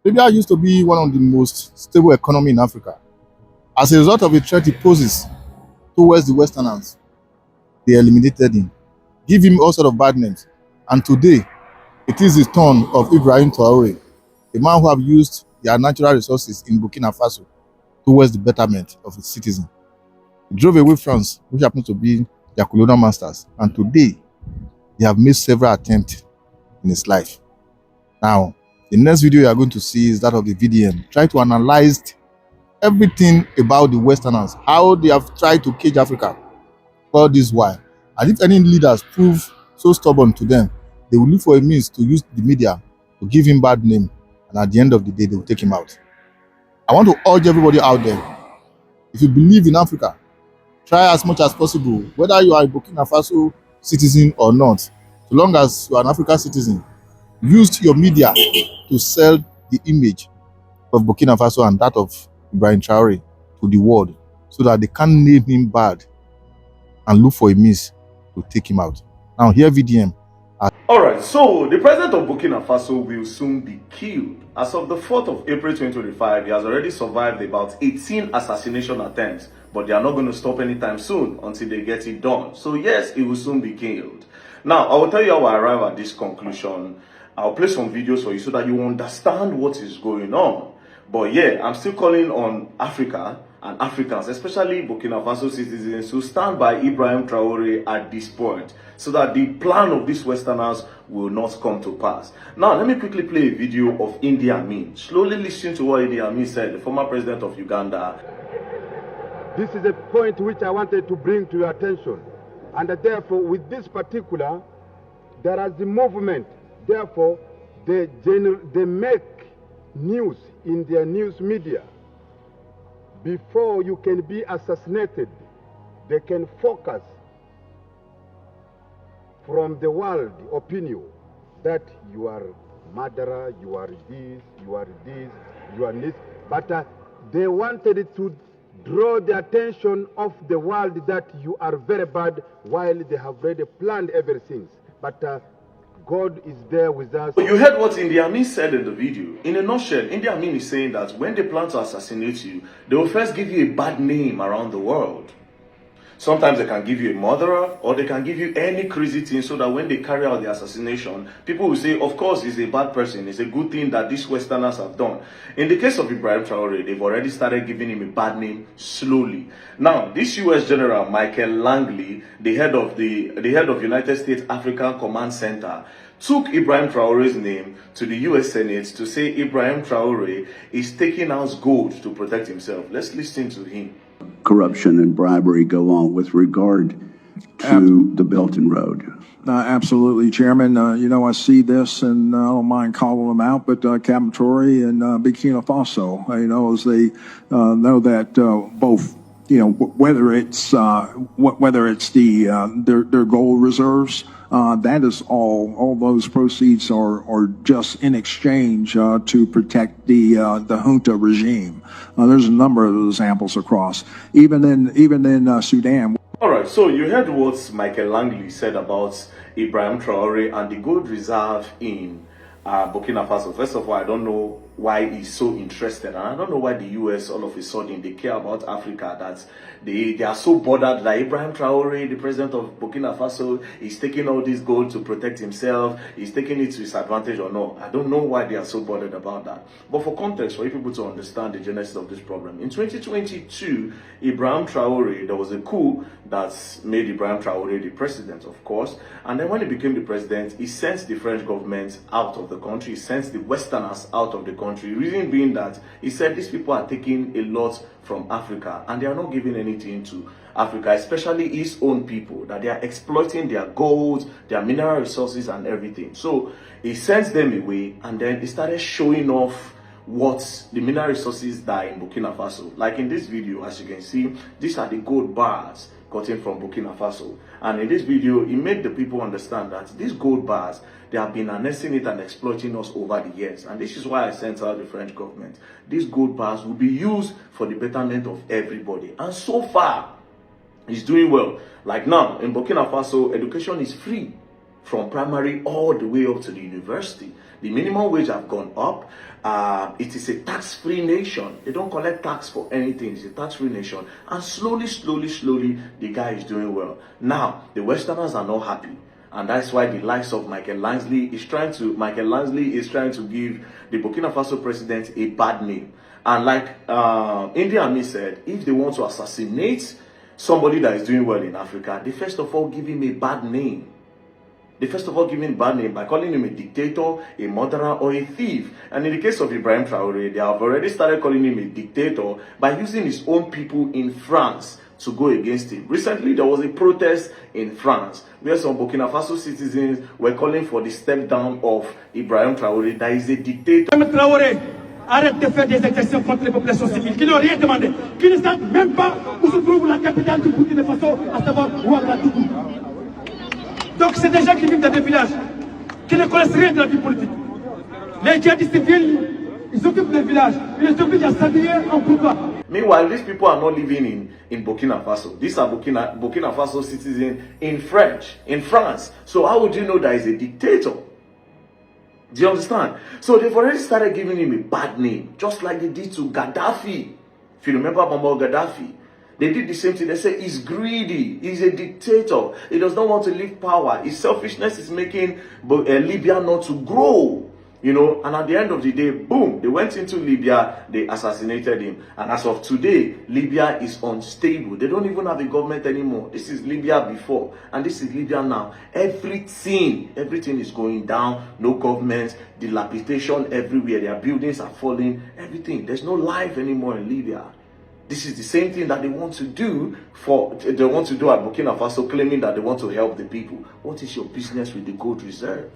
Libya used to be one of the most stable economies in Africa. As a result of the threat it poses towards the Westerners, they eliminated him, give him all sort of bad names. And today, it is the turn of Ibrahim Traore, a man who have used their natural resources in Burkina Faso towards the betterment of its citizens. He drove away France, which happens to be their colonial masters, and today they have made several attempts in his life. Now, the next video you are going to see is that of the VDM. Try to analyze everything about the Westerners, how they have tried to cage Africa all this while. And if any leaders prove so stubborn to them, they will look for a means to use the media to give him bad name, and at the end of the day, they will take him out. I want to urge everybody out there, if you believe in Africa, try as much as possible, whether you are a Burkina Faso citizen or not, so long as you are an African citizen, use your media to sell the image of Burkina Faso and that of Ibrahim Traore to the world, so that they can't name him bad and look for a means to take him out. Now, here VDM. Alright, so the president of Burkina Faso will soon be killed. As of the 4th of April 2025, he has already survived about 18 assassination attempts, but they are not going to stop anytime soon until they get it done. So yes, he will soon be killed. Now, I will tell you how I arrive at this conclusion. I'll play some videos for you so that you understand what is going on. But yeah, I'm still calling on Africa and Africans, especially Burkina Faso citizens, to stand by Ibrahim Traore at this point, so that the plan of these Westerners will not come to pass. Now, let me quickly play a video of Idi Amin. Slowly listen to what Idi Amin said, the former president of Uganda. This is a point which I wanted to bring to your attention. And therefore, with this particular, there is the movement. Therefore, they make news in their news media. Before you can be assassinated, they can focus from the world opinion that you are murderer, you are this, you are this, you are this. But they wanted to draw the attention of the world that you are very bad, while they have already planned everything. But God is there with us. You heard what Idi Amin said in the video. In a nutshell, Idi Amin is saying that when they plan to assassinate you, they will first give you a bad name around the world. Sometimes they can give you a murderer, or they can give you any crazy thing, so that when they carry out the assassination, people will say, of course, he's a bad person. It's a good thing that these Westerners have done. In the case of Ibrahim Traore, they've already started giving him a bad name slowly. Now, this US General Michael Langley, the head of United States African Command Center, took Ibrahim Traore's name to the US Senate to say Ibrahim Traore is taking out gold to protect himself. Let's listen to him. Corruption and bribery go on with regard to the Belt and Road. Absolutely, Chairman. I see this, and I don't mind calling them out, but Captain Traore and Burkina Faso, as they know that both, whether it's their gold reserves, that is all those proceeds are just in exchange to protect the junta regime. There's a number of examples across, even in Sudan. All right, so you heard what Michael Langley said about Ibrahim Traore and the gold reserve in Burkina Faso. First of all, I don't know why he's so interested, and I don't know why the US all of a sudden they care about Africa, that they are so bothered that Ibrahim Traore, the president of Burkina Faso, is taking all this gold to protect himself, he's taking it to his advantage or no. I don't know why they are so bothered about that. But for context, for you people to understand the genesis of this problem, in 2022, Ibrahim Traore, there was a coup that made Ibrahim Traore the president, of course, and then when he became the president, he sent the French government out of the country, he sent the Westerners out of the country. Reason being that he said these people are taking a lot from Africa and they are not giving anything to Africa, especially his own people, that they are exploiting their gold, their mineral resources and everything. So he sent them away, and then he started showing off what the mineral resources that are in Burkina Faso. Like in this video, as you can see, these are the gold bars gotten from Burkina Faso. And in this video, he made the people understand that these gold bars, they have been harnessing it and exploiting us over the years. And this is why I sent out the French government. These gold bars will be used for the betterment of everybody. And so far, it's doing well. Like now, in Burkina Faso, education is free from primary all the way up to the university. The minimum wage have gone up. It is a tax-free nation. They don't collect tax for anything. It's a tax-free nation. And slowly, the guy is doing well. Now, the Westerners are not happy. And that's why the likes of Michael Langley is trying to give the Burkina Faso president a bad name. And like India Ami said, if they want to assassinate somebody that is doing well in Africa, they first of all give him a bad name. They first of all give him a bad name by calling him a dictator, a murderer, or a thief. And in the case of Ibrahim Traore, they have already started calling him a dictator by using his own people in France to go against him. Recently, there was a protest in France where some Burkina Faso citizens were calling for the step down of Ibrahim Traore, that is a dictator. Traoré, arrête de faire des exactions contre les populations civiles qui n'ont rien demandé, qui ne savent même pas où se trouve la capitale du Burkina Faso, à savoir Ouagadougou. Donc c'est des gens qui vivent dans des villages, qui ne connaissent rien de la vie politique. Les djihadistes viennent, ils s'occupent des villages, ils les obligent à s'habiller en pourquoi. Meanwhile, these people are not living in Burkina Faso. These are Burkina Faso citizens in France. So how would you know that he's a dictator? Do you understand? So they've already started giving him a bad name, just like they did to Gaddafi. If you remember Gaddafi, they did the same thing. They say he's greedy, he's a dictator, he does not want to leave power, his selfishness is making Libya not to grow. You know, and at the end of the day, boom, they went into Libya, they assassinated him. And as of today, Libya is unstable. They don't even have a government anymore. This is Libya before, and this is Libya now. Everything is going down. No government, dilapidation everywhere. Their buildings are falling, everything. There's no life anymore in Libya. This is the same thing that they want to do at Burkina Faso, claiming that they want to help the people. What is your business with the gold reserve?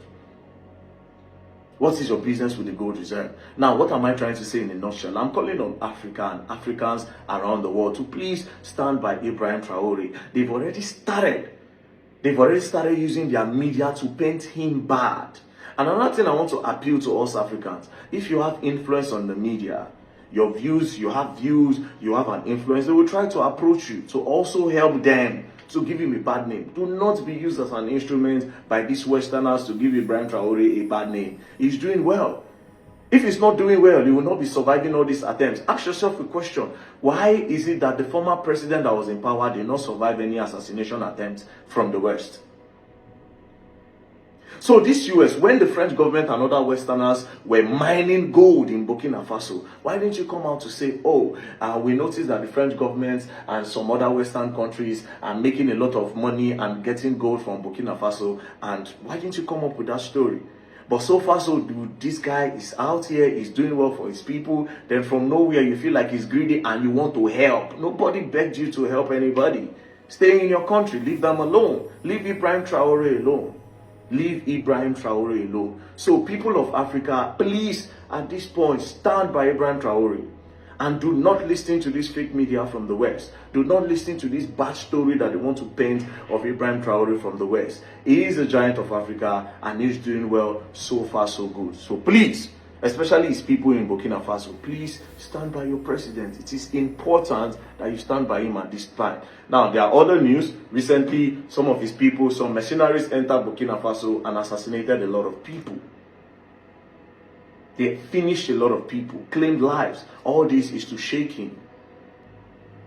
What is your business with the gold reserve? Now, what am I trying to say in a nutshell? I'm calling on Africa and Africans around the world to please stand by Ibrahim Traore. They've already started using their media to paint him bad. And another thing I want to appeal to us Africans, if you have influence on the media, you have an influence, they will try to approach you to also help them to give him a bad name. Do not be used as an instrument by these Westerners to give Ibrahim Traore a bad name. He's doing well. If he's not doing well, he will not be surviving all these attempts. Ask yourself a question. Why is it that the former president that was in power did not survive any assassination attempts from the West? So this US, when the French government and other Westerners were mining gold in Burkina Faso, why didn't you come out to say, we noticed that the French government and some other Western countries are making a lot of money and getting gold from Burkina Faso, and why didn't you come up with that story? But so far so good, this guy is out here, he's doing well for his people, then from nowhere you feel like he's greedy and you want to help. Nobody begged you to help anybody. Stay in your country, leave them alone. Leave Ibrahim Traore alone. Leave Ibrahim Traore alone. So people of Africa, please, at this point, stand by Ibrahim Traore. And do not listen to this fake media from the West. Do not listen to this bad story that they want to paint of Ibrahim Traore from the West. He is a giant of Africa and he's doing well. So far, so good. So please, especially his people in Burkina Faso, please stand by your president. It is important that you stand by him at this time. Now, there are other news. Recently, some of his people, some mercenaries entered Burkina Faso and assassinated a lot of people. They finished a lot of people, claimed lives. All this is to shake him.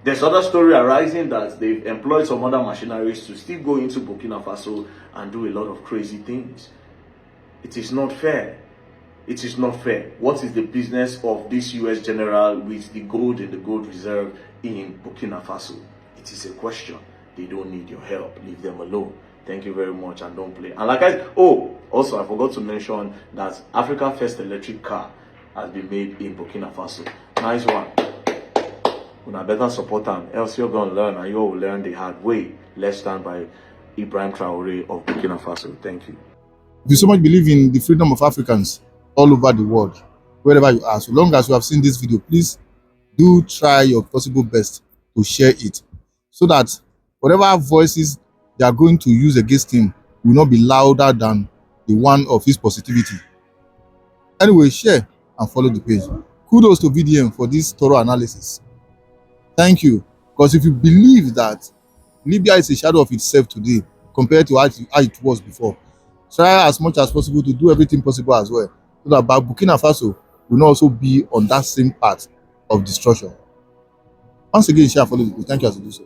There's other story arising that they've employed some other mercenaries to still go into Burkina Faso and do a lot of crazy things. It is not fair. It is not fair. What is the business of this US general with the gold in the gold reserve in Burkina Faso? It is a question. They don't need your help. Leave them alone. Thank you very much and don't play. And like also I forgot to mention that Africa First electric car has been made in Burkina Faso. Nice one. Una better support them, else you're gonna learn and you will learn the hard way. Let's stand by Ibrahim Traore of Burkina Faso. Thank you. If you so much believe in the freedom of Africans all over the world, wherever you are, so long as you have seen this video, please do try your possible best to share it so that whatever voices they are going to use against him will not be louder than the one of his positivity. Anyway, share and follow the page. Kudos to VDM for this thorough analysis. Thank you. Because if you believe that Libya is a shadow of itself today compared to how it was before, try as much as possible to do everything possible as well so that Burkina Faso will not also be on that same path of destruction. Once again, share and follow the page. Thank you as you do so.